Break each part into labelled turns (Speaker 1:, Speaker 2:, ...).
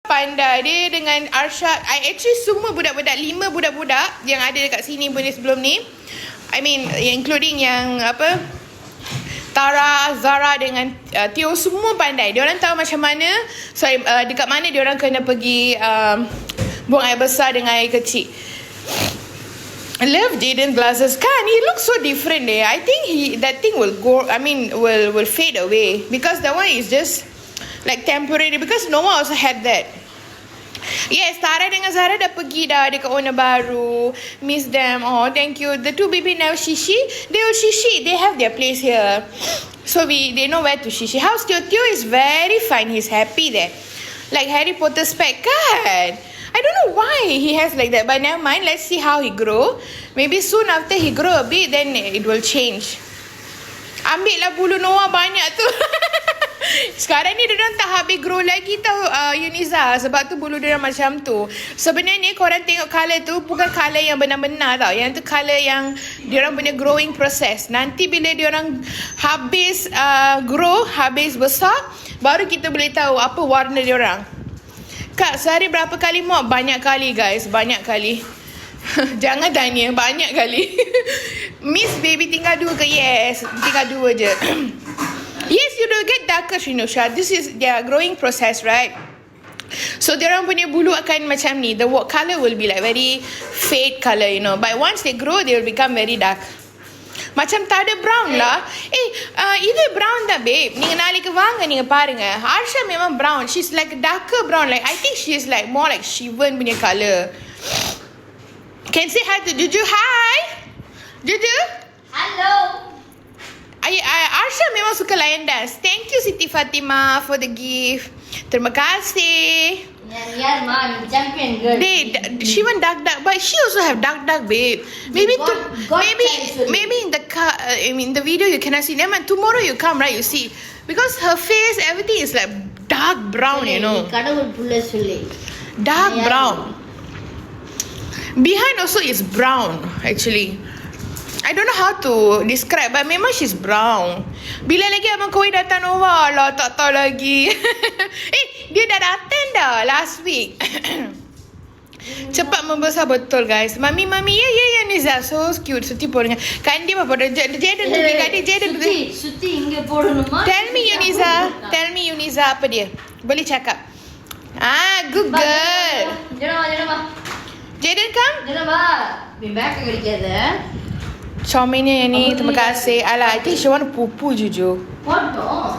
Speaker 1: Pandai dia dengan Arshad. Actually semua budak-budak, 5 budak-budak yang ada dekat sini pun sebelum ni, I mean including yang apa, Tara, Zara dengan Tio, semua pandai. Diorang tahu macam mana, dekat mana diorang kena pergi buang air besar dengan air kecil. I love Jaden glasses kan. He looks so different there. I think that thing will go, I mean will fade away because that one is just like temporary because Noah also had that. Yes, Tara dengan Zara dah pergi dah dekat owner baru. Miss them. Oh, thank you. The two baby now shishi. They will shishi. They have their place here. So they know where to shishi. How's Tio? Tio is very fine. He's happy there. Like Harry Potter spec kan. I don't know why he has like that. But never mind. Let's see how he grow. Maybe soon after he grow a bit, then it will change. Ambil lah bulu Noah banyak tu. Sekarang ni diorang tak habis grow lagi tau Yuniza. Sebab tu bulu diorang macam tu. Sebenarnya korang tengok colour tu bukan colour yang benar-benar tau. Yang tu colour yang diorang punya growing process. Nanti bila diorang habis grow, habis besar, baru kita boleh tahu apa warna diorang. Kak, sehari berapa kali mop? Banyak kali guys, banyak kali. Jangan tanya, banyak kali. Miss baby tinggal 2 ke? Yes, tinggal 2 je. Yes, you will get darker, Srinusha. This is their growing process, right? So, diorang punya bulu akan macam ni. The color will be like very fade color, you know. But once they grow, they will become very dark. Macam tak ada brown lah. இது brown தான் babe. நீங்க நாளைக்கு வாங்க, நீங்க பாருங்க. Arsha memang brown. She's like darker brown. Like I think she's like more like Shivan punya color. Can say hi to Juju. Hi, Juju.
Speaker 2: Hello.
Speaker 1: Arsha memang suka lion dance. Thank you Siti Fatimah for the gift. Terima kasih.
Speaker 2: Yeah, man, champion girl.
Speaker 1: She went dark, but she also have dark, babe. Maybe maybe in the car, in the video you cannot see. Never mind, tomorrow you come, right? You see, because her face, everything is like dark brown, you know. Dark brown. Behind also is brown, actually. I don't know how to describe, but memang she's brown. Bila lagi Abang Koi datang Nova? Lah, tak tahu lagi. Dia dah datang dah last week. Cepat membesar betul guys. Mami, ya Niza. So cute. Suti போடுங்க. கண்டிப்பா போடுறேன். Jaden pergi kat dia. Jaden
Speaker 2: Suti இங்க போடணுமா?
Speaker 1: Tell me Yuniza apa dia? Boleh cakap. Good girl.
Speaker 2: Jom.
Speaker 1: Jaden come.
Speaker 2: Jom ba. Back கிடைக்காத.
Speaker 1: Comel ni, terima kasih. Alah, I think she want to poo-poo, Juju.
Speaker 2: What no?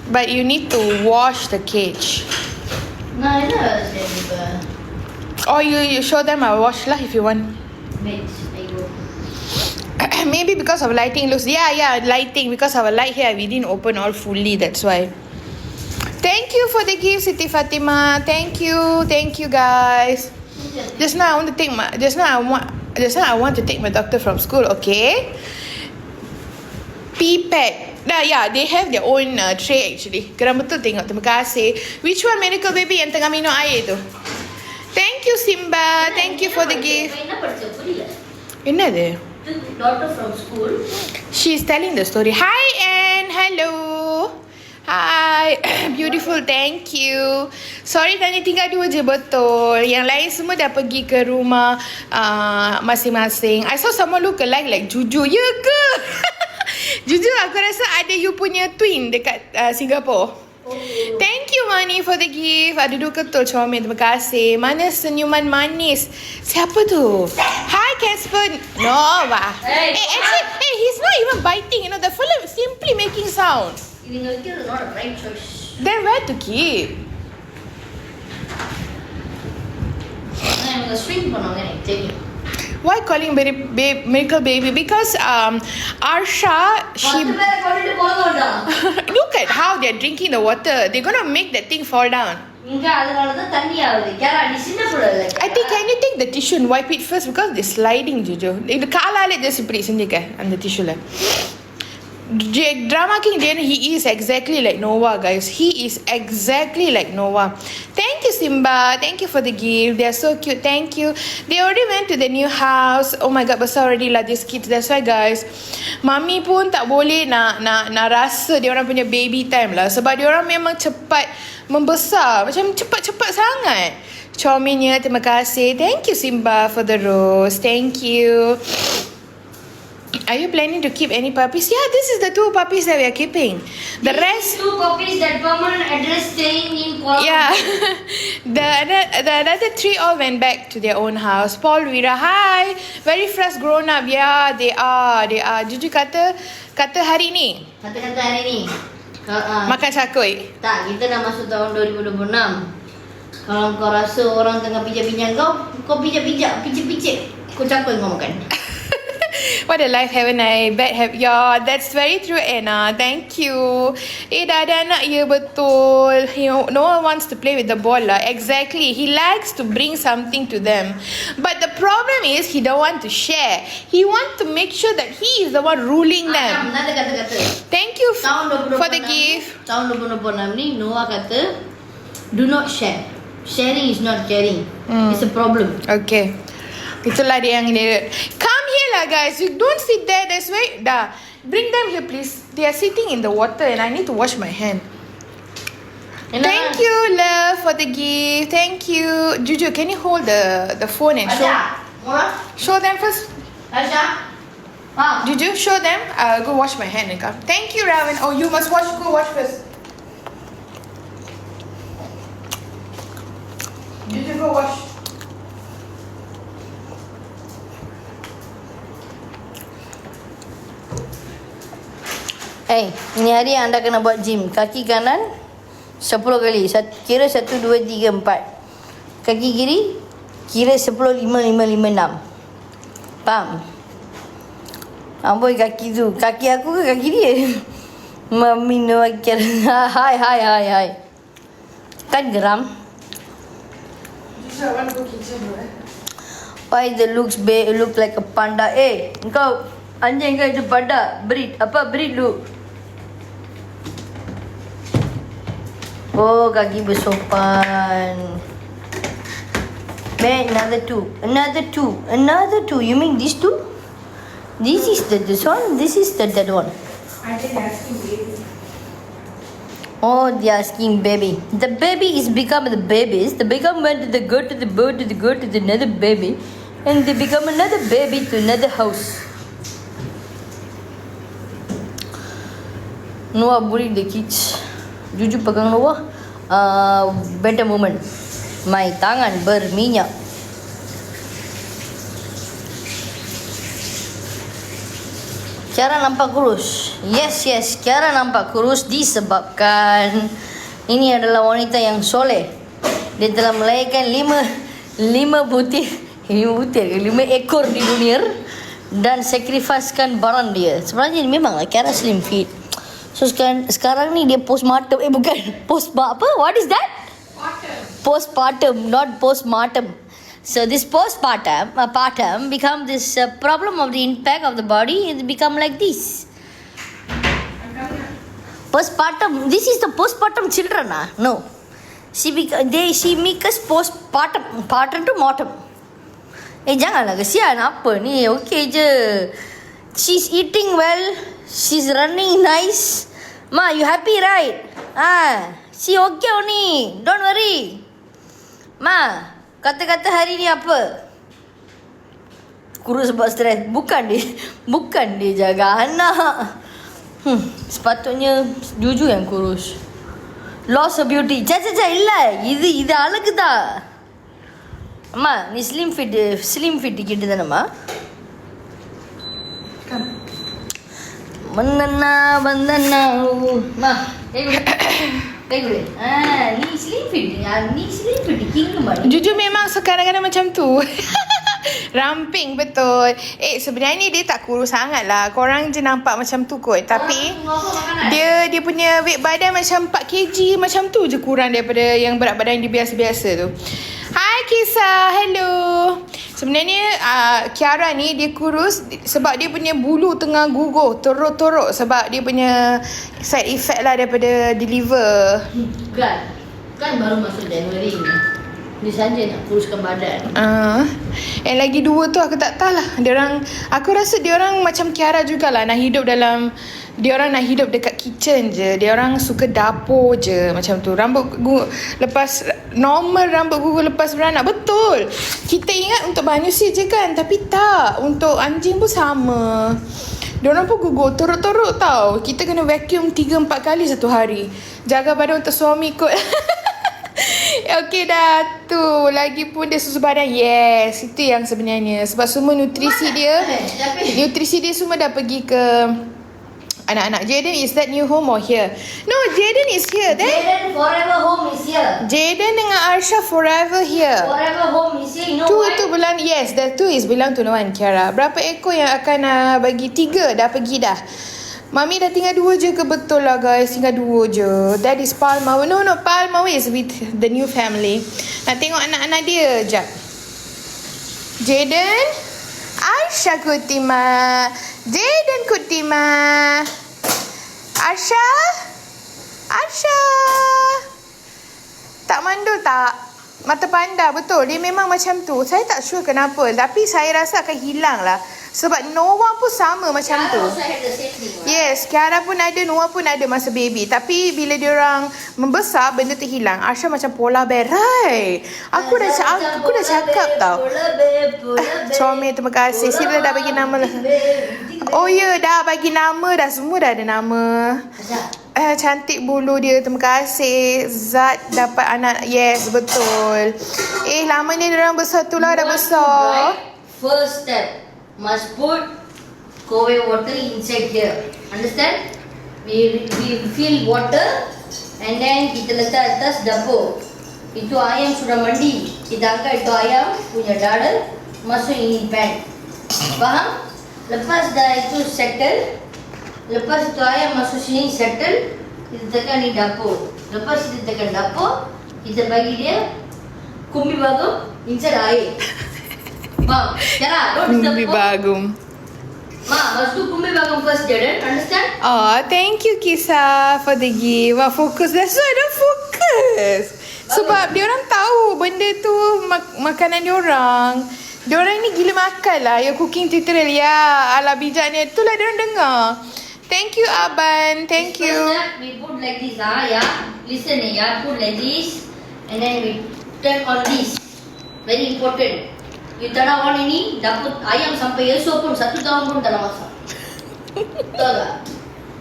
Speaker 1: But you need to wash the cage.
Speaker 2: Nah, I never said it.
Speaker 1: Or you show them I wash lah if you want.
Speaker 2: Wait, I go.
Speaker 1: Maybe because of lighting looks. Yeah, lighting. Because our light here, we didn't open all fully. That's why. Thank you for the gift, Siti Fatimah. Thank you guys. Just now I want to take my doctor from school. Okay. Pipette. Yeah, they have their own tray actually. Kerana betul tengok. Terima kasih. Which one Miracle Baby yang tengah minum air tu? Thank you Simba. Thank you for the gift. என்னது?
Speaker 2: Daughter from school.
Speaker 1: She's telling the story. Hi Anne. Hello. Hi. Beautiful. Thank you. Sorry tadi tinggal 2 je betul. Yang lain semua dah pergi ke rumah masing-masing. I saw someone look alike like Juju. Ya ke? Juju aku rasa ada you punya twin dekat Singapore. Thank you Mani for the gift. Ada 2 ketul comel. Terima kasih. Mana senyuman manis? Siapa tu? Hi Casper. Nova. Actually, he's not even biting. You know, the fella simply making sound.
Speaker 2: This is not a right choice.
Speaker 1: Then where to keep?
Speaker 2: I'm going to swing for now.
Speaker 1: Why calling Miracle Baby? Because Arsha, she look at how they're drinking the water. They're gonna make that thing fall down. I think can you take the tissue and wipe it first because they're sliding, Jojo. The காலால just இப்படி செஞ்சுக்க அந்த டிஷ்யூல. Drama King Jane, he is exactly like Nova, guys. He is exactly like Nova. Thank you Simba. Thank you for the gift. They are so cute. Thank you. They already went to the new house. Oh my god, besar already lah these kids. That's why guys, mami pun tak boleh nak rasa dia orang punya baby time lah. Sebab dia orang memang cepat membesar. Macam cepat-cepat sangat. Chominya, terima kasih. Thank you Simba for the rose. Thank you. Are you planning to keep any puppies? Yeah, this is the 2 puppies that we are keeping. The rest...
Speaker 2: 2 puppies that permanent address staying in Kuala Lumpur.
Speaker 1: Yeah. the other 3 all went back to their own house. Paul, Vira, hi. Very fresh grown up. Yeah, they are. Juju kata hari ni.
Speaker 2: Kata-kata hari ni.
Speaker 1: Makan cakui.
Speaker 2: Tak, kita dah masuk tahun 2026. Kalau kau rasa orang tengah pijak-pijak kau pijak-pijak, picit-picit. Kau cakap kau makan.
Speaker 1: What a life, haven't I? Bet have. Yeah, that's very true, Anna. Thank you. Dah ada anak, ya betul. No one wants to play with the ball lah. Exactly. He likes to bring something to them. But the problem is, he don't want to share. He wants to make sure that he is the one ruling them.
Speaker 2: Nanti kata-kata.
Speaker 1: Thank you
Speaker 2: Tahun 2026
Speaker 1: for the gift.
Speaker 2: Tahun 2026 ni, Noah kata, do not share. Sharing is not caring. It's a problem.
Speaker 1: Okay. Itulah dia yang dia. Come here lah guys. You don't sit there. That's why. Dah. Bring them here please. They are sitting in the water and I need to wash my hand. Thank you love for the gift. Thank you. Juju, can you hold the phone and show? Show them first. Juju, show them. I'll go wash my hand and come. Thank you Raven. Oh, you must wash. Go wash first. Juju, go wash.
Speaker 2: Ni hari anda kena buat gym. Kaki kanan 10 kali. Kira 1, 2, 3, 4. Kaki kiri kira 10, 5, 5, 5, 6. Faham? Amboi kaki tu. Kaki aku ke kaki dia? Mami no kira. Hai. Kan geram? Why the look like a panda? Engkau anjing ke itu panda? Breed. Apa breed lu? Oh, kaki bersopan. Man, another two. You mean these 2? This is this one. This is that one.
Speaker 1: I think they're asking baby.
Speaker 2: Oh, they're asking baby. The baby is become the babies. The become went to the go to the bird to the go to the another baby, and they become another baby to another house. Noah bullied the kids. Juju pegang Noah. Better moment. My tangan berminyak. Kiara nampak kurus. Yes. Kiara nampak kurus disebabkan ini adalah wanita yang soleh. Dia telah melahirkan 5 ekor di dunia dan sacrificekan barang dia. Sebenarnya memanglah Kiara slim fit. So sekarang ni dia postpartum. What is that? Postpartum, not postmortem. So this postpartum become this problem of the impact of the body. It become like this. Postpartum. This is the postpartum children, No. She make us postpartum. Partum to mortem. Janganlah kesian. Apa ni? Okay je. She's eating well. She's running nice. Ma, you happy, right? She okay only. Don't worry. Ma, kata-kata hari ni apa? Kurus sebab stres. Bukan dia jaga anak. Sepatutnya Juju yang kurus. Loss of beauty. இல்ல இது அழகுதா. அம்மா நீ slim fit கிட்ட தானம்மா? வந்தண்ணா மா ni slim fit king kembali.
Speaker 1: Jujur memang kadang-kadang macam tu. Ramping betul. Sebenarnya dia tak kurus sangat lah. Korang je nampak macam tu kot. Tapi dia punya weight badan macam 4 kg. Macam tu je kurang daripada yang berat badan dia biasa-biasa tu. Hai Kisah, hello. Sebenarnya Kiara ni dia kurus sebab dia punya bulu tengah gugur, teruk-teruk sebab dia punya side effect lah daripada deliver.
Speaker 2: Kan baru masuk Januari ni. Ni saja nak kuruskan badan.
Speaker 1: Yang lagi dua tu aku tak tahu lah. Aku rasa diorang macam Kiara jugalah, nak hidup dalam, diorang nak hidup dekat kitchen je. Diorang suka dapur je macam tu. Rambut gugur lepas normal, rambut gugur lepas beranak. Betul. Kita ingat untuk manusia je kan, tapi tak. Untuk anjing pun sama. Diorang pun gugur teruk-teruk tau. Kita kena vacuum 3-4 kali satu hari. Jaga badan untuk suami kot. Okey dah tu. Lagipun dia susu badan. Yes, itu yang sebenarnya. Sebab semua nutrisi dia, nutrisi dia semua dah pergi ke anak-anak. Jaden, is that new home or here? No, Jaden is here.
Speaker 2: Jaden forever home is here.
Speaker 1: Jaden dengan Arsha forever here.
Speaker 2: Forever home is here. You know why?
Speaker 1: Tu belong, yes, that tu is belong to no one, Kiara. Berapa ekor yang akan bagi? 3 dah pergi dah. Mami dah tinggal 2 je ke? Betul lah guys, tinggal 2 je. That is Palmawi. No, Palmawi is with the new family. Nak tengok anak-anak dia. Sekejap. Jaden, Aisha Kutima, Jaden Kutima, Arsha, tak mandul tak? Mata panda, betul. Dia memang macam tu. Saya tak sure kenapa, tapi saya rasa akan hilang lah. Sebab Noah pun sama macam tu. Yes, Kiara pun ada, Noah pun ada masa baby. Tapi bila diorang membesar, benda tu hilang. Arsha macam polar bear, right? Aku dah cakap tau. Comel, terima kasih. Sila dah bagi nama lah. Oh ya, dah bagi nama dah. Semua dah ada nama. Cantik bulu dia, terima kasih. Zat dapat anak. Yes, betul. Lama ni diorang besar tu lah, dah besar.
Speaker 2: First step, must put Kowe water inside here. Understand? We fill water and then kita letak atas dapur. Itu ayam sudah mandi. Kita angkat itu ayam punya dada, masuk ini pan. Faham? Lepas dah itu settle, lepas itu ayam masuk sini settle, kita tekan di dapur. Lepas kita tekan dapur, kita bagi dia kumbi bagum inside air. Faham? Jangan, don't disturb.
Speaker 1: Kumbi bagum.
Speaker 2: Ma, must do kumbi bagum first, Jaden. Understand?
Speaker 1: Oh, thank you Kisah for the gift. Wah, fokus. That's why don't focus. Sebab diorang tahu benda tu makanan diorang. Diorang ni gila makan lah. Your cooking tutorial. Ya, ala bijaknya. Itulah diorang dengar. Thank you Aban. Thank you.
Speaker 2: First, we put like this, yeah. Listen, yeah. Put like this, and then we turn on this. Very important. You turn on ini, dapat ayam sampai esok pun 1 tahun pun tak nak masak. Betul tak?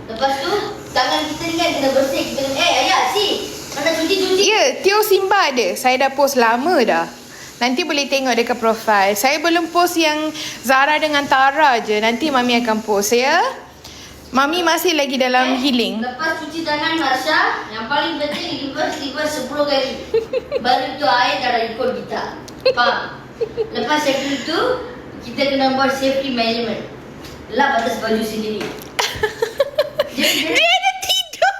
Speaker 2: Lepas tu, tangan kita ni kan kena bersih. Kita kena, ayah, si. Mana cuci-cuci?
Speaker 1: Ya, Tio Simba ada. Saya dah post lama dah. Nanti boleh tengok dekat profile. Saya belum post yang Zara dengan Tara je. Nanti Mami akan post ya. Mami masih lagi dalam healing.
Speaker 2: Lepas cuci tangan Marsha, yang paling penting reverse 10 kali. Baru itu air tak ada ikut kita. Faham? Lepas itu, kita kena buat safety measurement. Lap atas baju sendiri.
Speaker 1: Dia ada tidur.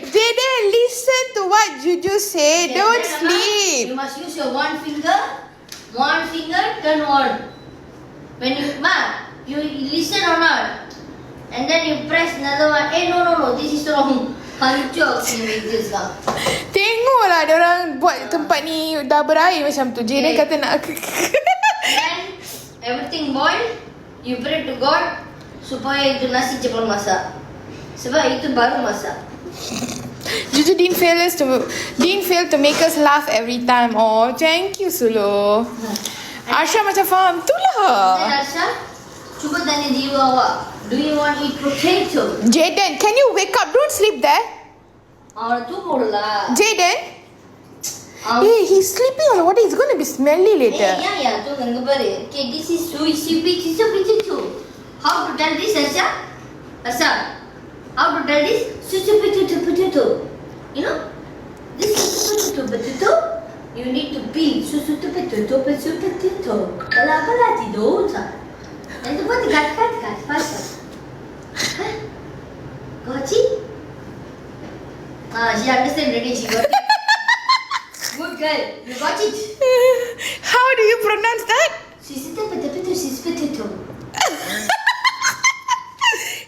Speaker 1: Jaden, listen to what Juju say. Don't sleep.
Speaker 2: You must use your one finger turn on. When you listen or not, and then you press another one. No, this is wrong. Hancur images lah.
Speaker 1: Tengoklah diorang buat tempat ni dah berair macam tu. Jaden kata nak
Speaker 2: And everything boil, you pray to God supaya itu nasi cepat masak. Sebab itu baru masak.
Speaker 1: Juju didn't fail to make us laugh every time. Oh, thank you Sulu. Arsha macam faham tu lah.
Speaker 2: Dan Arsha, cuba tanya jiwa awak. Do you want to eat potato?
Speaker 1: Jaden, can you wake up? Don't sleep there.
Speaker 2: Tu boleh.
Speaker 1: Jaden? Hey, he's sleeping on the water. It's going to be smelly later.
Speaker 2: Ya, tu kan kembali. Okay, this is potato. How to tell this, Arsha? Arsha, how to tell this? Potato. You know? This is potato. You need to peel. Potato. Bala tidur tak? Nanti buat kat. Huh? Got it? She understand already. She got it. Good girl. You got it.
Speaker 1: How do you pronounce that?
Speaker 2: She's potato.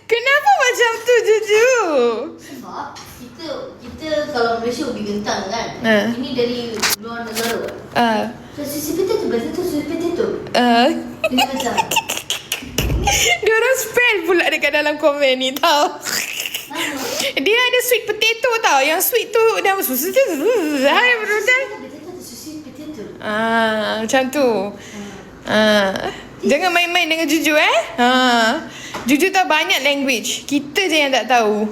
Speaker 1: Kenapa macam tu, Juju?
Speaker 2: Sebab kita kalau Malaysia ini dari luar negara. So sweet potato, betul sweet potato. Dia macam.
Speaker 1: Diorang spell pula dekat dalam komen ni tau. Dia ada sweet potato tau. Yang sweet tu dah hai berutan.
Speaker 2: Sweet potato.
Speaker 1: Macam tu. Jangan main-main dengan Juju Juju tahu banyak language. Kita je yang tak tahu.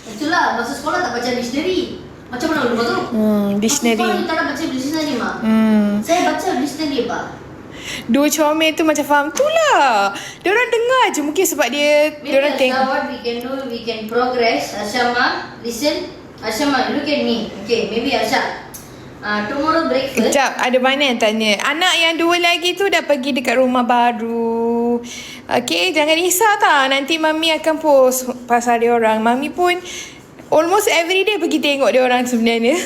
Speaker 2: Itulah, masa sekolah tak baca dictionary. Macam mana dulu tu?
Speaker 1: Dictionary.
Speaker 2: Masa sekolah kita tak baca dictionary, Mak. Saya baca dictionary, Pak.
Speaker 1: Dua comel tu macam faham tu lah. Diorang dengar je mungkin sebab diorang tengok.
Speaker 2: Now what we can do, we can progress. Asyama, listen. Asyama, look at me. Okay, maybe Asya. Tomorrow breakfast.
Speaker 1: Sekejap, ada mana yang tanya. Anak yang dua lagi tu dah pergi dekat rumah baru. Okay, jangan risau tau. Nanti Mami akan post pasal dia orang. Mami pun almost every day pergi tengok dia orang sebenarnya.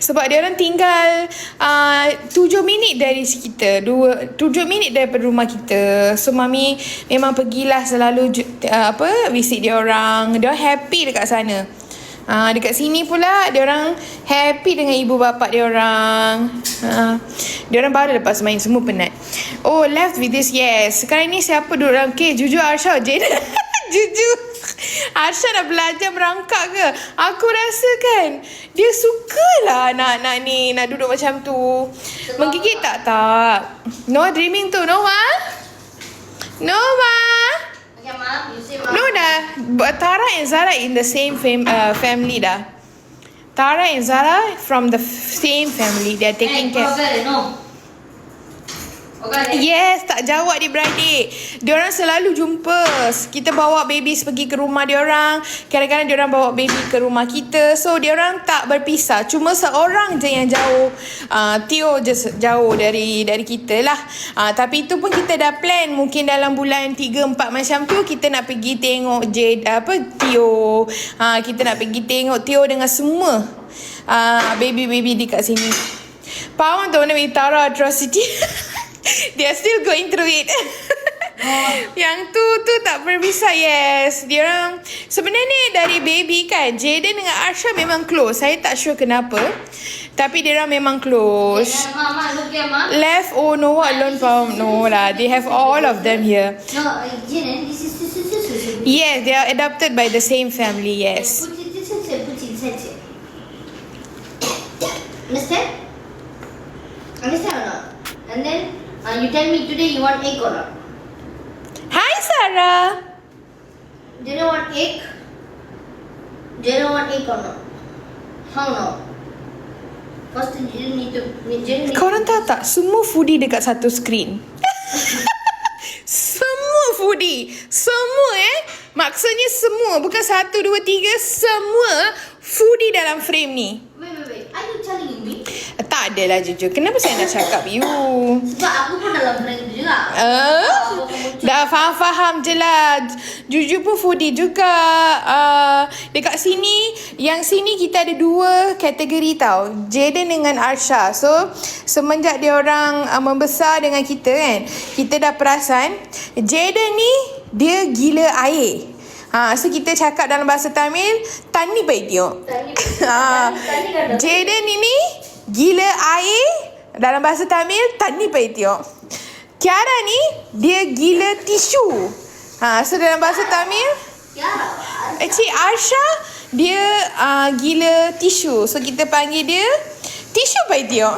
Speaker 1: Sebab dia orang tinggal 7 minit dari kita. 7 minit daripada rumah kita. So Mami memang pergilah selalu visit dia orang. Dia orang happy dekat sana. Dekat sini pula dia orang happy dengan ibu bapa dia orang. Dia orang baru lepas main, semua penat. Oh, left with this, yes. Sekarang ni siapa duduk dalam case? Juju, Arsha, Jane. Juju, Arsha dah belajar merangkak ke? Aku rasa kan dia sukalah nak ni, nak duduk macam tu. Menggigit tak? No dreaming tu, no ma? No ma?
Speaker 2: Okay, Ma, you say Ma.
Speaker 1: No dah. Tara and Zara in the same family dah. Tara and Zara from the same family. They are taking care.
Speaker 2: No.
Speaker 1: Yes, tak jawab dia beradik. Diorang selalu jumpa. Kita bawa babies pergi ke rumah diorang. Kadang-kadang diorang bawa baby ke rumah kita. So diorang tak berpisah. Cuma seorang je yang jauh. Tio je jauh dari kita lah. Tapi itu pun kita dah plan. Mungkin dalam bulan 3-4 macam tu kita nak pergi tengok Tio. Kita nak pergi tengok Tio dengan semua baby-baby dekat sini. Power don't know Tara atrocity. They are still going through it. Yang tu tak berpisah, yes. Dia orang sebenarnya dari baby kan, Jaden dengan Arsha memang close. Saya tak sure kenapa. Tapi dia orang memang close.
Speaker 2: Mama, look here, Ma.
Speaker 1: Left no alone found. No lah, they have all of them here.
Speaker 2: No, Jaden, this is.
Speaker 1: Yes, they are adopted by the same family, yes.
Speaker 2: Put it inside. Understand? Understand or not? And then you tell me today you want egg or not?
Speaker 1: Hi, Sarah.
Speaker 2: Do you want egg? Do you want egg or not? How no? First you need to.
Speaker 1: Korang tahu tak? Semua foodie dekat satu screen. Semua foodie. Semua maksudnya semua. Bukan 1, 2, 3. Semua foodie dalam frame ni.
Speaker 2: Wait. Are you telling me?
Speaker 1: Tak adalah Juju. Kenapa saya nak cakap you?
Speaker 2: Sebab aku pun dalam frame juga.
Speaker 1: Dah faham je lah. Juju pun foodie juga. Dekat sini, yang sini kita ada 2 kategori tau. Jaden dengan Arsha. So, semenjak dia orang membesar dengan kita kan, kita dah perasan Jaden ni dia gila air. So kita cakap dalam bahasa Tamil, Tani Paitio. Jaden ini gila air. Dalam bahasa Tamil, Tani Paitio. Kiara ni dia gila tisu. So dalam bahasa Tamil, actually Arsha dia gila tisu. So kita panggil dia tisu Paitio.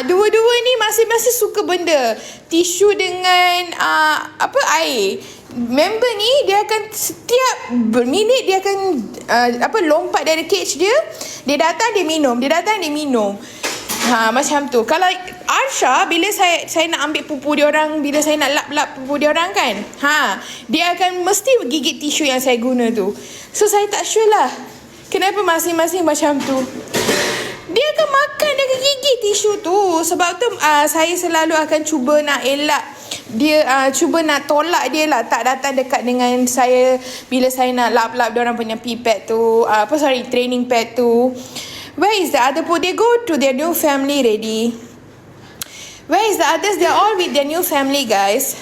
Speaker 1: Dua-dua ni masing-masing suka benda. Tisu dengan air. Member ni dia akan setiap minit dia akan lompat dari cage dia. Dia datang dia minum. Macam tu. Kalau Arsha, bila saya nak ambil pupu dia orang, bila saya nak lap-lap pupu dia orang kan, dia akan mesti gigit tisu yang saya guna tu. So saya tak sure lah kenapa masing-masing macam tu. Dia akan makan, dia akan gigit tisu tu. Sebab tu saya selalu akan cuba nak elak dia, cuba nak tolak dia lah, tak datang dekat dengan saya bila saya nak lap-lap dia orang punya pee pad tu, training pad tu. Where is the other put? They go to their new family already. Where is the others? They're all with their new family, guys.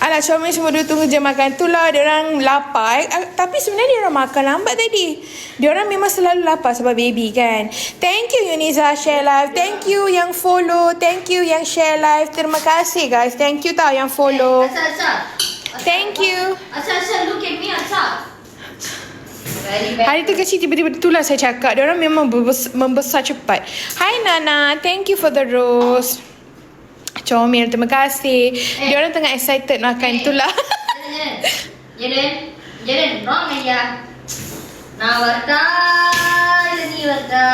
Speaker 1: Alah, Comel semua dua tunggu je makan tu lah. Diorang lapar. Tapi sebenarnya diorang makan lambat tadi. Diorang memang selalu lapar sebab baby kan. Thank you Yuniza share live. Thank you yang follow. Thank you yang share live. Terima kasih guys. Thank you tau yang follow.
Speaker 2: Asal.
Speaker 1: Thank you.
Speaker 2: Asal, look at me, Asal. Very bad.
Speaker 1: Hari tu kecil tiba-tiba itulah saya cakap. Diorang memang membesar cepat. Hai Nana. Thank you for the rose. Comel, terima kasih. Diorang tengah excited makan itulah.
Speaker 2: Jaden, wrong aja. Nah, warta, ini warta.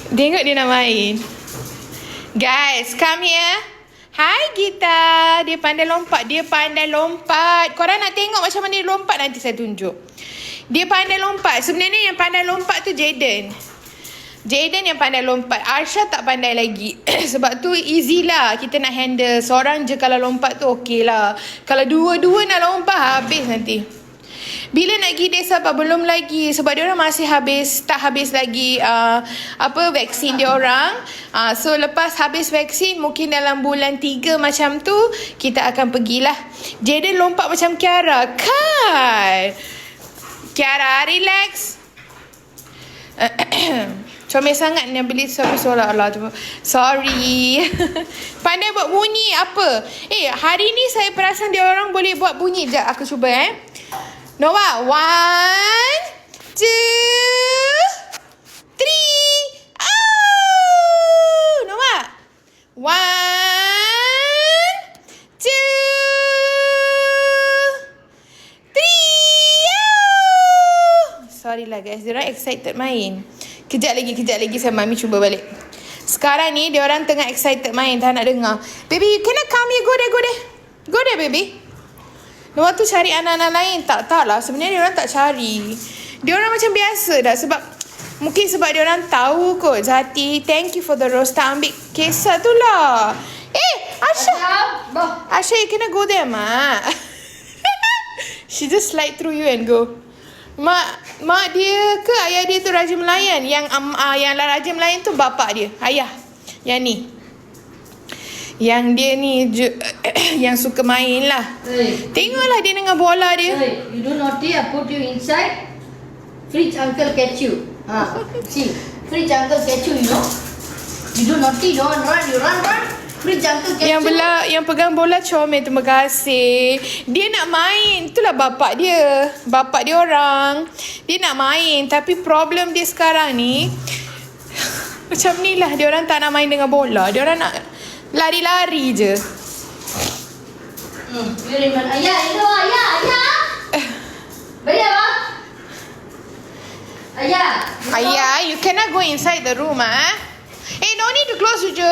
Speaker 1: Tengok dia nak main. Guys, come here. Hai Gita. Dia pandai lompat. Korang nak tengok macam mana dia lompat, nanti saya tunjuk. Dia pandai lompat. Sebenarnya yang pandai lompat tu Jaden yang pandai lompat. Arsha tak pandai lagi. Sebab tu easy lah kita nak handle. Seorang je kalau lompat tu okey lah. Kalau dua-dua nak lompat, habis nanti. Bila nak pergi desa apa? Belum lagi. Sebab diorang masih tak habis lagi vaksin diorang. So lepas habis vaksin, mungkin dalam bulan 3 macam tu, kita akan pergilah. Jaden lompat macam Kiara kan? Kiara, relax. Comel sangat yang beli solat Allah tu. Sorry. Pandai buat bunyi apa? Hari ni saya perasan dia orang boleh buat bunyi. Sekejap aku cuba Noah, 1, 2, 3. Noah. 1, 2, 3. Sorry lah guys, diorang excited main. Kejap lagi saya mami cuba balik. Sekarang ni diorang tengah excited main, tak nak dengar. Baby, you cannot come here. Go there baby. Noah tu cari anak-anak lain. Tak lah, sebenarnya diorang tak cari. Diorang macam biasa dah. Mungkin sebab diorang tahu kot Zati. Thank you for the rose. Tak ambil kisah tu lah. Asha, you cannot go there mak. She just slide through you and go. Mak dia ke ayah dia tu Raja Melayan. Yang Raja Melayan tu bapak dia, ayah. Yang ni. Yang dia ni yang suka main lah. Tengoklah dia dengan bola dia.
Speaker 2: You do naughty, I put you inside. Fridge uncle catch you. See, fridge uncle catch you, you know. You do naughty, don't run, you run. Fridge uncle catch you.
Speaker 1: Yang pegang bola Comel, terima kasih. Dia nak main. Itulah bapak dia orang. Dia nak main. Tapi problem dia sekarang ni macam ni lah. Dia orang tak nak main dengan bola. Dia orang nak lari-lari je.
Speaker 2: You remember ayah. Bayar bang. Ayah,
Speaker 1: you cannot go inside the room no need to close je.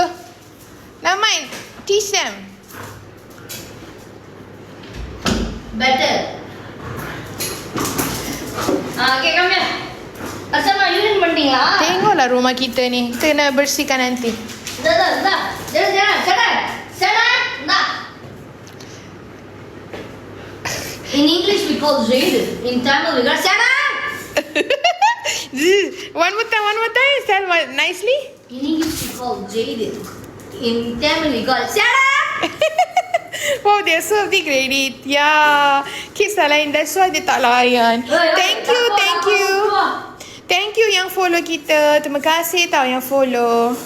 Speaker 1: Never mind. Teach them.
Speaker 2: Better. Okay, come here. Asal nak urine penting lah.
Speaker 1: Tengoklah rumah kita ni. Kita kena bersihkan nanti.
Speaker 2: Dah. Jangan. Nah. In English we call Jaden. In Tamil we call Shanan.
Speaker 1: One more time. Tell nicely.
Speaker 2: In English we call Jaden. In Tamil we call Shanan.
Speaker 1: Wow, they're so big already. Yeah. Kids tak lain. That's why dia tak layan. Thank you. Thank you yang follow kita. Terima kasih tau yang follow.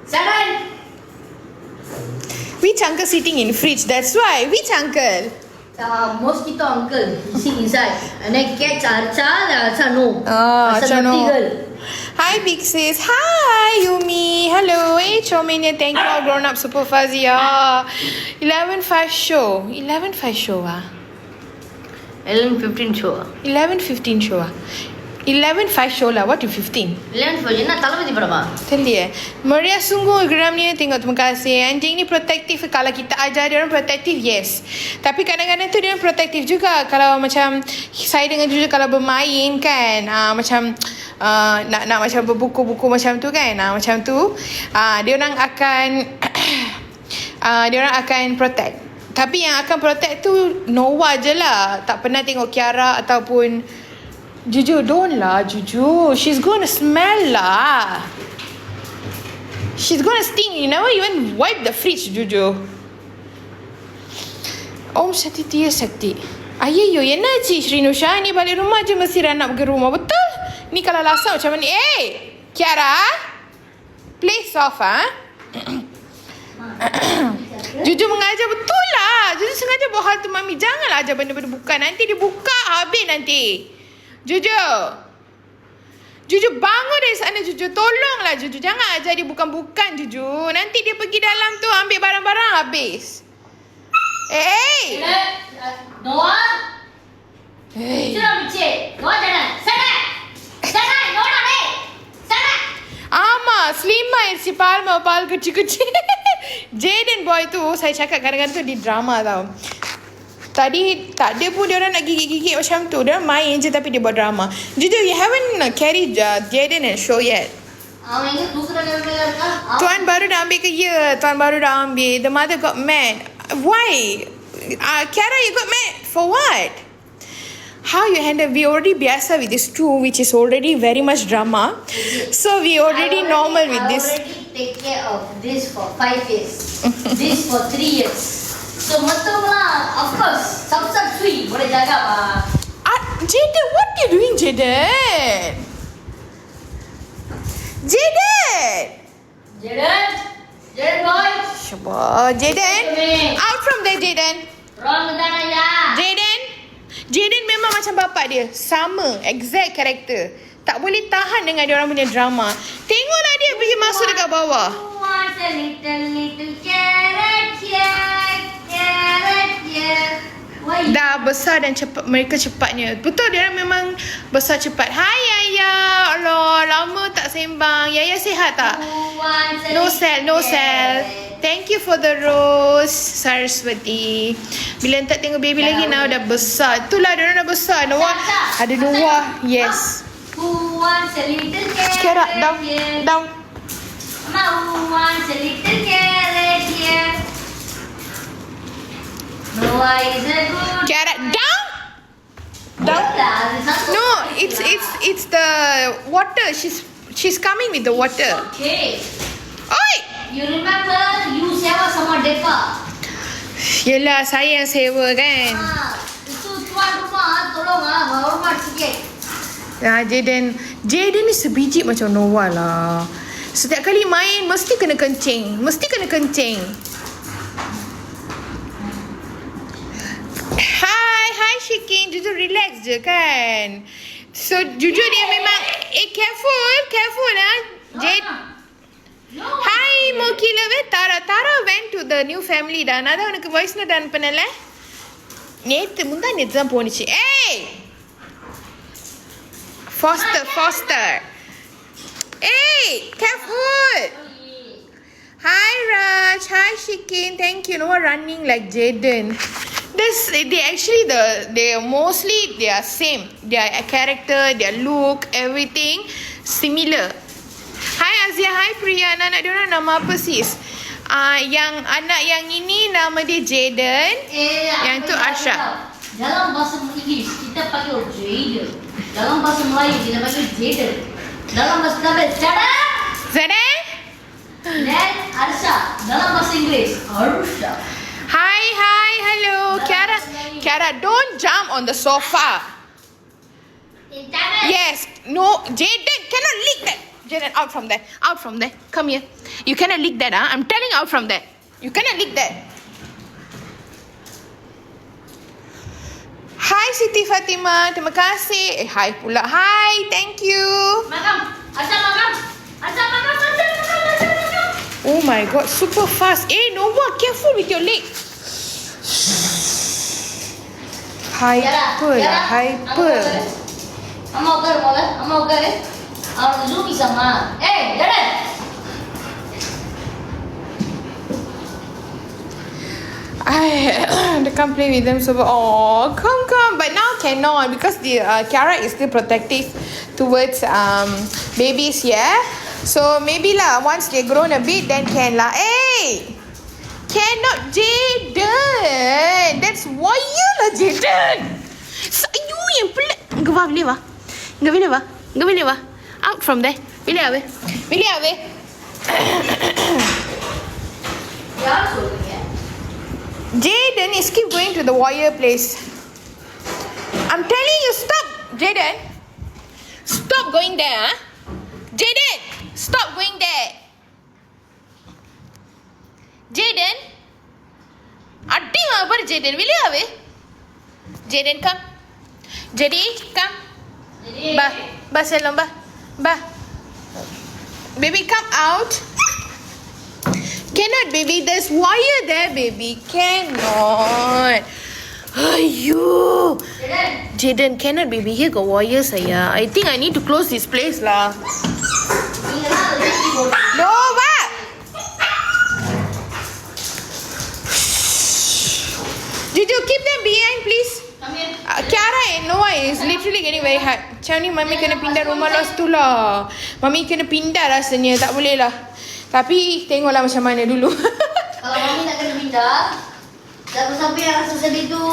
Speaker 2: Shanan.
Speaker 1: Which uncle sitting in fridge? That's why. Which uncle?
Speaker 2: Mosquito uncle. He sit inside. And I catch Archa no.
Speaker 1: Archa no.
Speaker 2: Girl.
Speaker 1: Hi big sis. Hi Yumi. Hello. Hey Chomenia. Thank you all grown up super fuzzy. 11:05 show. 11:05 show
Speaker 2: 11:15 show.
Speaker 1: 11:15 show 11:05 show lah. What you 15?
Speaker 2: 11:15 என்ன தளபதி படமா?
Speaker 1: Telia. Maria sungguh geram ni tengok, terima kasih. Anjing ni protektif. Kalau kita ajar dia orang protektif, yes. Tapi kadang-kadang tu dia orang protektif juga. Kalau macam saya dengan Juju kalau bermain kan, macam nak macam berbuku-buku macam tu kan, macam tu, dia orang akan protect. Tapi yang akan protect tu Noah je lah. Tak pernah tengok Kiara ataupun Juju. Don't lah Juju. She's gonna smell lah. She's gonna stink. You never even wipe the fridge, Jojo. Om Shakti Tia Shakti. Ayyo, என்னாச்சு Srinusha? Ni balik rumah je mesti nak pergi rumah. Betul? Ni kalau lasak macam mana? Kiara. Play soft, ah. Juju mengajar betul lah. Juju sengaja bawa hal tu Mami. Janganlah ajar benda-benda bukan. Nanti dia buka habis nanti. Juju bangun dari sana Juju. Tolonglah Juju. Jangan ajar dia bukan-bukan Juju. Nanti dia pergi dalam tu ambil barang-barang habis.
Speaker 2: Noah.
Speaker 1: Hey.
Speaker 2: Noah jangan. Sana. Noah ni. Sana.
Speaker 1: ஆமா ஸ்லிம் ஆயிடுச்சு பால் kecil-kecil. Jaden boy tu saya cakap kadang-kadang tu di drama tau. Tadi tak ada pun dia orang nak gigit-gigit macam tu. Dia main je tapi dia buat drama. Juju, you haven't carried Jaden and show yet. Tuan baru dah ambil ke? Ya, Tuan baru dah ambil. The mother got mad. Why? Kiara, you got mad for what? How you handle? We already biasa with this too, which is already very much drama. So we already normal with this.
Speaker 2: I already take care of this for 5 years. This for 3 years. So betul lah, of course. Sab-sab sui boleh jaga lah.
Speaker 1: Jaden, what you doing, Jaden?
Speaker 2: Jaden boy.
Speaker 1: Shabba, Jaden. Out from there, Jaden.
Speaker 2: Wrong dan ayah.
Speaker 1: Jaden memang macam bapak dia. Sama, exact karakter. Tak boleh tahan dengan dia orang punya drama. Tengoklah dia pergi masuk dekat bawah.
Speaker 2: Want a little carrot here. Why?
Speaker 1: Dah besar dan cepat. Mereka cepatnya. Betul, dia orang memang besar cepat. Hai Yaya. Allah, lama tak sembang. Yaya sihat tak? No cell. Thank you for the rose, Saraswati. Bila tak tengok baby lagi, now dah besar. Itulah dia orang dah besar. Noah. Ada Noah. Yes.
Speaker 2: Who wants a little
Speaker 1: Kiara,
Speaker 2: carrot here?
Speaker 1: down.
Speaker 2: Who wants a little carrot here? Noah is a good.
Speaker 1: Kiara, down. No, it's the water. She's coming with the water.
Speaker 2: Okay.
Speaker 1: Oi!
Speaker 2: You remember you sewa sama Depa?
Speaker 1: Yelah, saya yang sewa kan.
Speaker 2: Itu tuan rumah tolong hormat sikit.
Speaker 1: Jaden ni sebiji macam Noah lah. Setiap kali main mesti kena kencing. Hi Shikin. Juju relax je kan. So Juju dia memang careful lah.
Speaker 2: No.
Speaker 1: Hi Moki Love. Tara went to the new family dah. நான் தான் உனக்கு voice note அனுப்பினேன்ல. முந்தானேத்து தான் போனுச்சு. Foster. Hey, careful. Hi Raj. Hi Shikin. Thank you. No running like Jaden. They are same. Their character, their look, everything similar. Hi Azia. Hi Priya. Anak dia orang nama apa sis? Yang anak yang ini nama dia Jaden. Yang tu Asha.
Speaker 2: Dalam bahasa Inggeris kita pakai Jaden. Dalam bahasa Melayu kita pakai Jaden. Dalam bahasa Zara. Dan Arsha. Dalam bahasa Inggeris Arsha.
Speaker 1: Hi, hello. Kiara, don't jump on the sofa. Yes, no, Jaden cannot lick that. Jaden, out from there. Come here. You cannot lick that, I'm telling out from there. You cannot lick that. Hi Siti Fatima, terima kasih. Hi pula. Hi, thank you.
Speaker 2: Makam.
Speaker 1: Oh my god, super fast. Noah, careful with your leg. Hyper.
Speaker 2: Amma ugar. Awak zoom sama. Jalan.
Speaker 1: They can't play with them so. Oh, come. But now cannot because the Kiara is still protective towards babies. Yeah. So maybe lah once they grown a bit then can lah. Cannot Jaden. That's why you lah Jaden. You yang pelik. Enggak boleh wah. Out from there. Boleh.
Speaker 2: யார் சொல்றீங்க?
Speaker 1: Jaden is keep going to the wire place. I'm telling you, stop, Jaden. Stop going there, huh? Jaden, stop going there. Jaden, adding over Jaden, will you have it? Jaden, come. Jadi, come. Ba, ba, salam, ba, ba. Baby, come out. Cannot, baby. There's wire there, baby. Cannot. Ayyo. Jaden, cannot, baby. Here got wires, ayah. I think I need to close this place, lah. No, what? Juju, keep them behind, please. Kiara and Noah is literally getting very hard. Macam ni Mami kena pindah rumah lepas tu lah. Mami kena pindah rasanya. Tak boleh lah. Tapi tengoklah macam mana dulu.
Speaker 2: Kalau Mami nak kena pindah, siapa-siapa yang rasa sedih tu,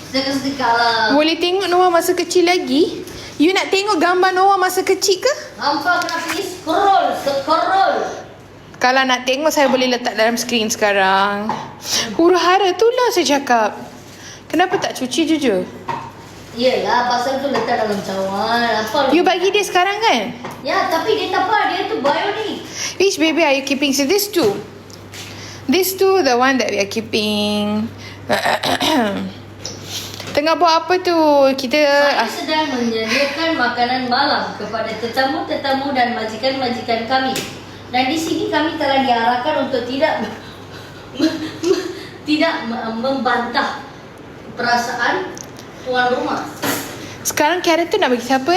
Speaker 2: sedekah-sedekah lah.
Speaker 1: Boleh tengok Noah masa kecil lagi? You nak tengok gambar Noah masa kecil ke?
Speaker 2: Nampak kena pergi scroll.
Speaker 1: Kalau nak tengok saya boleh letak dalam skrin sekarang. Huru-hara tu lah saya cakap. Kenapa tak cuci jujur?
Speaker 2: Yelah, pasal tu letak dalam cawan. Apa
Speaker 1: You bagi dia sekarang kan?
Speaker 2: Ya, tapi dia tak apa. Dia tu bionik.
Speaker 1: Which baby are you keeping? So these two. These two the one that we are keeping. Tengah buat apa tu? Kita
Speaker 2: Saya sedang menyediakan makanan malam kepada tetamu-tetamu dan majikan-majikan kami. Dan di sini kami telah diarahkan untuk tidak membantah perasaan tuan rumah.
Speaker 1: sekarang carrot tu nak bagi siapa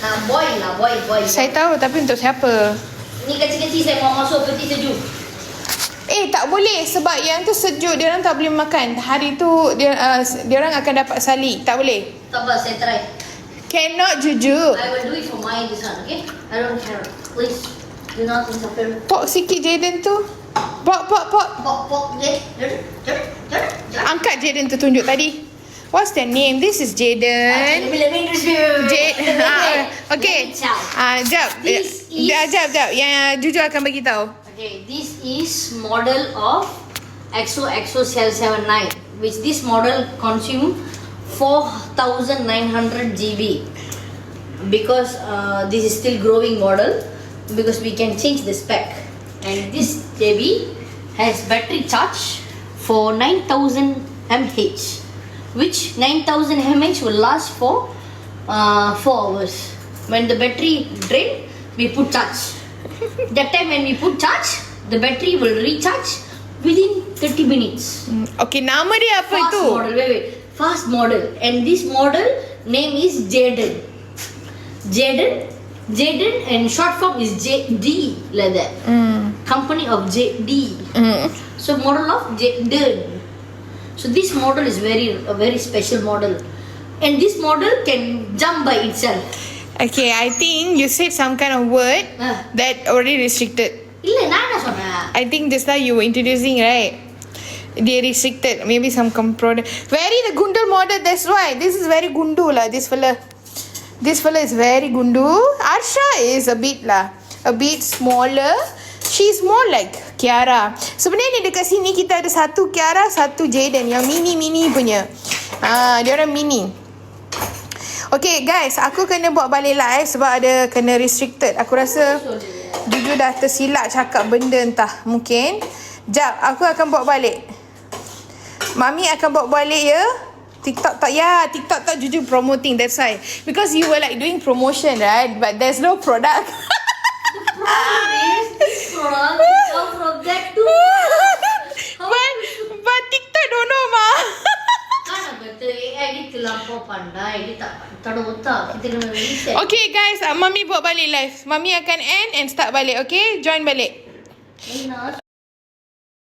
Speaker 2: Nah, boil.
Speaker 1: Saya tahu tapi untuk siapa?
Speaker 2: Ni kecil-kecil saya mau masuk peti sejuk.
Speaker 1: Tak boleh sebab yang tu sejuk dia orang tak boleh makan. Hari tu dia orang akan dapat sali. Tak boleh.
Speaker 2: Tak apa, saya try.
Speaker 1: Cannot jujur.
Speaker 2: I will do it for my this one, okay? I don't care. Please, do not interfere.
Speaker 1: Pok sikit Jaden tu. Pok.
Speaker 2: Pok, okay? Jangan.
Speaker 1: Angkat Jaden tu tunjuk tadi. What's their name? This is Jaden.
Speaker 2: Let me introduce you.
Speaker 1: Okay.
Speaker 2: Ciao.
Speaker 1: Jap.
Speaker 2: This is-
Speaker 1: Jap. Yang jujur akan bagi tahu.
Speaker 2: Okay, this is model of EXO Cell 79, which this model consume 4,900 GB. Because this is still growing model, because we can change the spec. And this baby has battery charge for 9,000 mAh, which 9,000 mAh will last for 4 hours. When the battery drain, we put charge. That time when we put charge, the battery will recharge within 30 minutes.
Speaker 1: Okay, nama dia apa
Speaker 2: Fast
Speaker 1: itu?
Speaker 2: model, wait. Fast model. And this model name is Jaden. Jaden and short form is JD, like that. Company of JD. So model of Jaden. So this model is a very special model. And this model can jump by itself.
Speaker 1: Okay, I think you said some kind of word that already restricted.
Speaker 2: இல்ல நான் என்ன சொன்னேன்?
Speaker 1: I think just now you were introducing, right? They restricted. Maybe some product. Very the Gundul model, that's why. This is very gundu lah, this fella. This fella is very gundu. Arsha is a bit smaller. She's more like Kiara. Sebenarnya dekat sini kita ada satu Kiara, satu Jaden. Yang mini punya. Dia orang mini. Okay guys, aku kena buat balik live sebab ada kena restricted. Aku rasa jujur dah tersilap cakap benda entah. Mungkin. Jap, aku akan buat balik. Mami akan buat balik ya. TikTok tak jujur promoting, that's why. Because you were like doing promotion, right? But there's no product.
Speaker 2: This product come from that too.
Speaker 1: But TikTok don't know ma.
Speaker 2: Kan betul AI dia terlampau pandai. Dia tak ada otak. Kita kena reset.
Speaker 1: Okay guys, Mami buat balik live. Mami akan end and start balik, okay? Join balik.
Speaker 2: Enak.